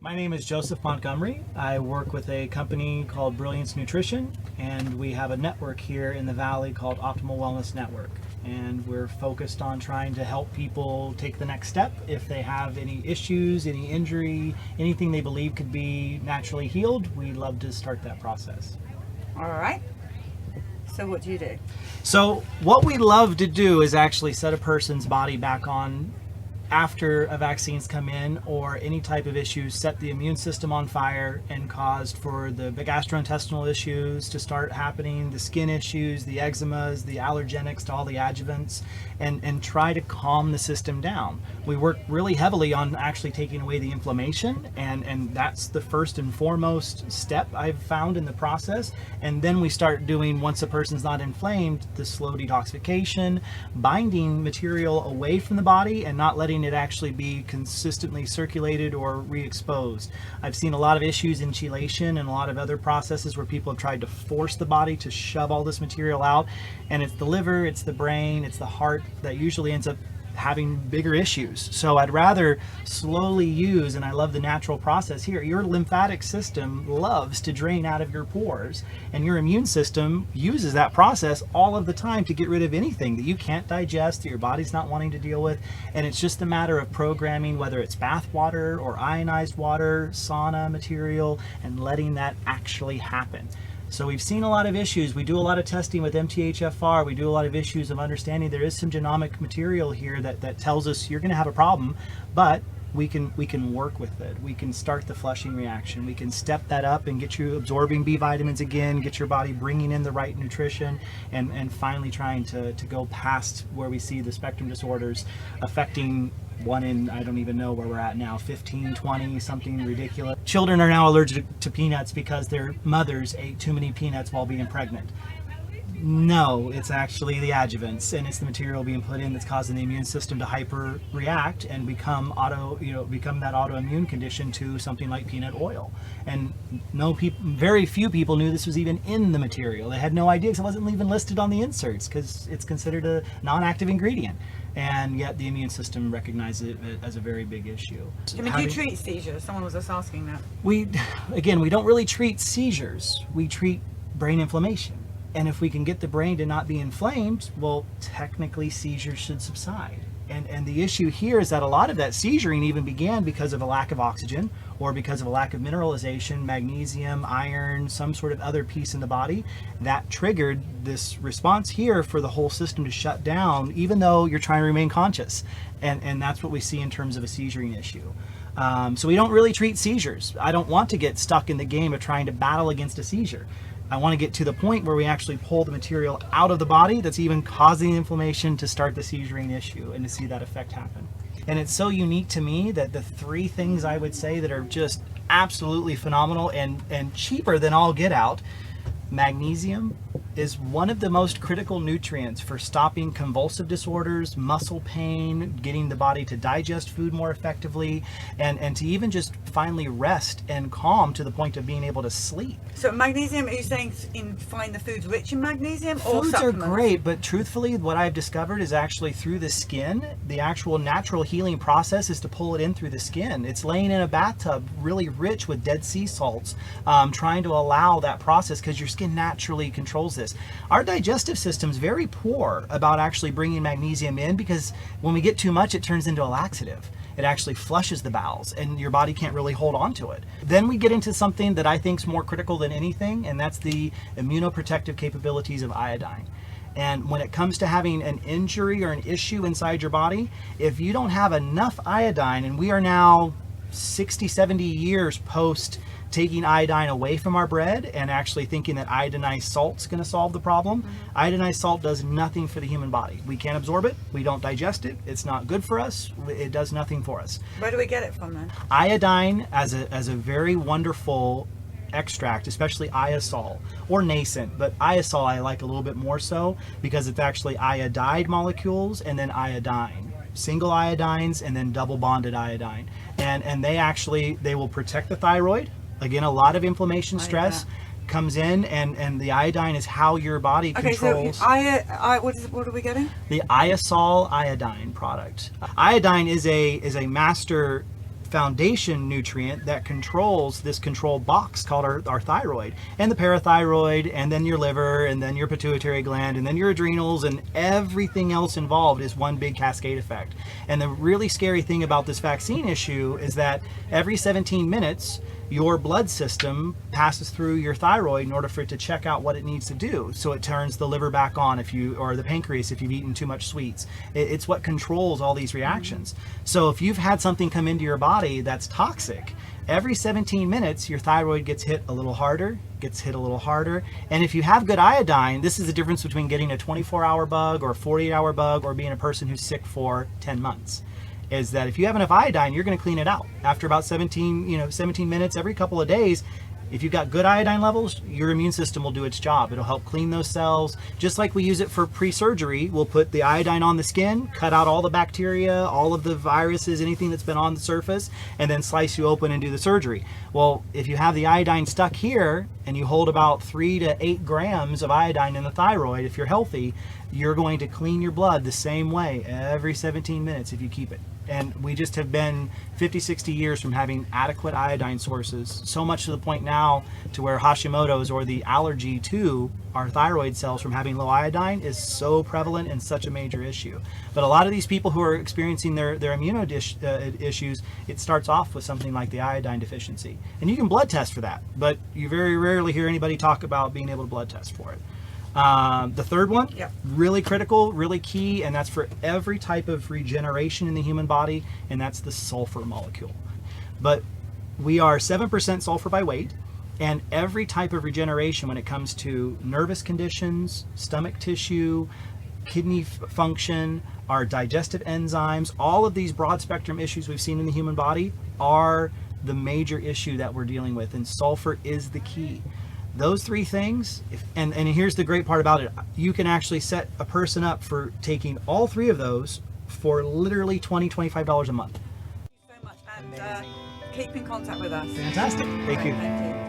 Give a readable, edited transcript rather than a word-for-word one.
My name is Joseph Montgomery. I work with a company called Brilliance Nutrition, and we have a network here in the Valley called Optimal Wellness Network. And we're focused on trying to help people take the next step if they have any issues, any injury, anything they believe could be naturally healed. We'd love to start that process. All right. So what do you do? So what we love to do is actually set a person's body back on after a vaccine's come in, or any type of issues, set the immune system on fire and caused for the gastrointestinal issues to start happening, the skin issues, the eczemas, the allergenics to all the adjuvants, and try to calm the system down. We work really heavily on actually taking away the inflammation, and that's the first and foremost step I've found in the process. And then we start doing, once a person's not inflamed, the slow detoxification, binding material away from the body and not letting it actually be consistently circulated or re-exposed. I've seen a lot of issues in chelation and a lot of other processes where people have tried to force the body to shove all this material out, and it's the liver, it's the brain, it's the heart that usually ends up having bigger issues. So I'd rather slowly use, and I love the natural process here, your lymphatic system loves to drain out of your pores, and your immune system uses that process all of the time to get rid of anything that you can't digest, that your body's not wanting to deal with. And it's just a matter of programming, whether it's bath water or ionized water, sauna material, and letting that actually happen. So we've seen a lot of issues. We do a lot of testing with MTHFR. We do a lot of issues of understanding there is some genomic material here that tells us you're going to have a problem, but we can work with it. We can start the flushing reaction. We can step that up and get you absorbing B vitamins again, get your body bringing in the right nutrition, and finally trying to go past where we see the spectrum disorders affecting one in, I don't even know where we're at now, 15, 20, something ridiculous. Children are now allergic to peanuts because their mothers ate too many peanuts while being pregnant. No, it's actually the adjuvants, and it's the material being put in that's causing the immune system to hyper react and become that autoimmune condition to something like peanut oil. And very few people knew this was even in the material. They had no idea because it wasn't even listed on the inserts because it's considered a non-active ingredient. And yet the immune system recognizes it as a very big issue. Do you treat seizures? Someone was just asking that. We don't really treat seizures. We treat brain inflammation. And if we can get the brain to not be inflamed, well, technically seizures should subside. And the issue here is that a lot of that seizuring even began because of a lack of oxygen or because of a lack of mineralization, magnesium, iron, some sort of other piece in the body that triggered this response here for the whole system to shut down, even though you're trying to remain conscious. And that's what we see in terms of a seizuring issue. So we don't really treat seizures. I don't want to get stuck in the game of trying to battle against a seizure. I want to get to the point where we actually pull the material out of the body that's even causing inflammation to start the seizuring issue and to see that effect happen. And it's so unique to me that the three things I would say that are just absolutely phenomenal and cheaper than all get out. Magnesium is one of the most critical nutrients for stopping convulsive disorders, muscle pain, getting the body to digest food more effectively, and to even just finally rest and calm to the point of being able to sleep. So magnesium, are you saying find the foods rich in magnesium or Foods supplements? are great, but truthfully what I've discovered is actually through the skin. The actual natural healing process is to pull it in through the skin. It's laying in a bathtub really rich with Dead Sea salts, trying to allow that process because your skin naturally controls this. Our digestive system's very poor about actually bringing magnesium in because when we get too much, it turns into a laxative. It actually flushes the bowels and your body can't really hold on to it. Then we get into something that I think is more critical than anything, and that's the immunoprotective capabilities of iodine. And when it comes to having an injury or an issue inside your body, if you don't have enough iodine, and we are now 60, 70 years post taking iodine away from our bread and actually thinking that iodinized salt's going to solve the problem. Iodinized salt does nothing for the human body. We can't absorb it. We don't digest it. It's not good for us. It does nothing for us. Where do we get it from then? Iodine as a very wonderful extract, especially iosol or nascent, but iosol I like a little bit more so because it's actually iodide molecules and then iodine. Single iodines and then double bonded iodine. And they will protect the thyroid. Again, a lot of inflammation, stress comes in, and the iodine is how your body controls. Okay, so what are we getting? The iosol iodine product. Iodine is a master foundation nutrient that controls this control box called our thyroid, and the parathyroid, and then your liver, and then your pituitary gland, and then your adrenals, and everything else involved is one big cascade effect. And the really scary thing about this vaccine issue is that every 17 minutes your blood system passes through your thyroid in order for it to check out what it needs to do. So it turns the liver back on or the pancreas if you've eaten too much sweets. It's what controls all these reactions. So if you've had something come into your body that's toxic, every 17 minutes your thyroid gets hit a little harder, and if you have good iodine, this is the difference between getting a 24-hour bug or a 48-hour bug or being a person who's sick for 10 months. Is that if you have enough iodine, you're going to clean it out. After about 17 minutes, every couple of days, if you've got good iodine levels, your immune system will do its job. It'll help clean those cells. Just like we use it for pre-surgery, we'll put the iodine on the skin, cut out all the bacteria, all of the viruses, anything that's been on the surface, and then slice you open and do the surgery. Well, if you have the iodine stuck here and you hold about 3 to 8 grams of iodine in the thyroid, if you're healthy, you're going to clean your blood the same way every 17 minutes if you keep it. And we just have been 50, 60 years from having adequate iodine sources, so much to the point now to where Hashimoto's, or the allergy to our thyroid cells from having low iodine, is so prevalent and such a major issue. But a lot of these people who are experiencing their issues, it starts off with something like the iodine deficiency. And you can blood test for that, but you very rarely hear anybody talk about being able to blood test for it. The third one, really critical, really key, and that's for every type of regeneration in the human body, and that's the sulfur molecule. But we are 7% sulfur by weight, and every type of regeneration when it comes to nervous conditions, stomach tissue, kidney function, our digestive enzymes, all of these broad spectrum issues we've seen in the human body are the major issue that we're dealing with, and sulfur is the key. Those three things, and here's the great part about it, you can actually set a person up for taking all three of those for literally $20, $25 a month. Thank you so much, and keep in contact with us. Fantastic. Thank you. Thank you.